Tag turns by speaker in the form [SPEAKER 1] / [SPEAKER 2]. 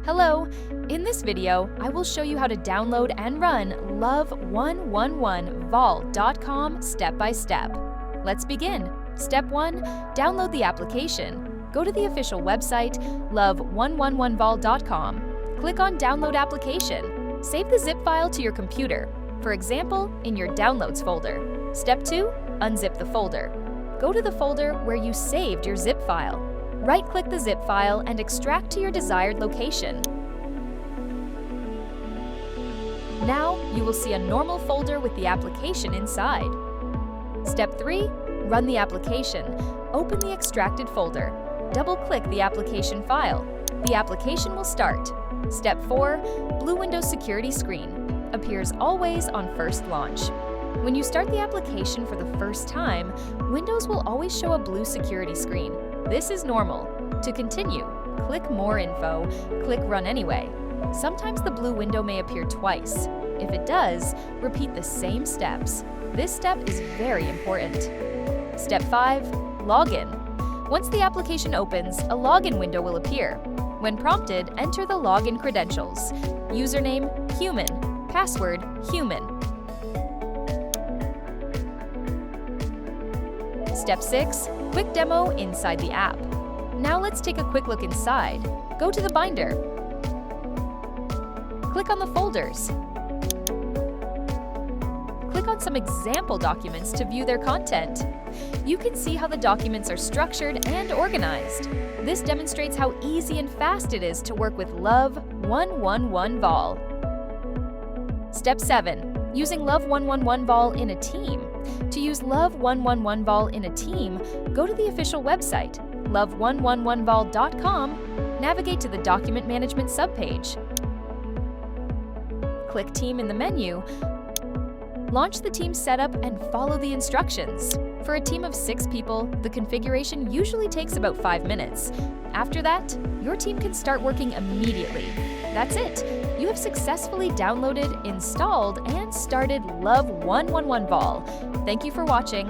[SPEAKER 1] Hello! In this video, I will show you how to download and run LOV111VOL.com step by step. Let's begin. Step 1. Download the application. Go to the official website, LOV111VOL.com. Click on Download Application. Save the zip file to your computer, for example, in your Downloads folder. Step 2. Unzip the folder. Go to the folder where you saved your zip file. Right-click the zip file and extract to your desired location. Now, you will see a normal folder with the application inside. Step 3. Run the application. Open the extracted folder. Double-click the application file. The application will start. Step 4. Blue Windows security screen. Appears always on first launch. When you start the application for the first time, Windows will always show a blue security screen. This is normal. To continue, click More Info, click Run Anyway. Sometimes the blue window may appear twice. If it does, repeat the same steps. This step is very important. Step 5. Login. Once the application opens, a login window will appear. When prompted, enter the login credentials. Username, human. Password, human. Step 6. Quick demo inside the app. Now let's take a quick look inside. Go to the binder. Click on the folders. Click on some example documents to view their content. You can see how the documents are structured and organized. This demonstrates how easy and fast it is to work with LOV111VOL. Step 7. Using LOV111VOL in a team. To use LOV111VOL in a team, go to the official website, LOV111VOL.com, navigate to the Document Management subpage. Click Team in the menu, launch the team setup and follow the instructions. For a team of 6 people, the configuration usually takes about 5 minutes. After that, your team can start working immediately. That's it! You have successfully downloaded, installed, and started LOV111VOL. Thank you for watching.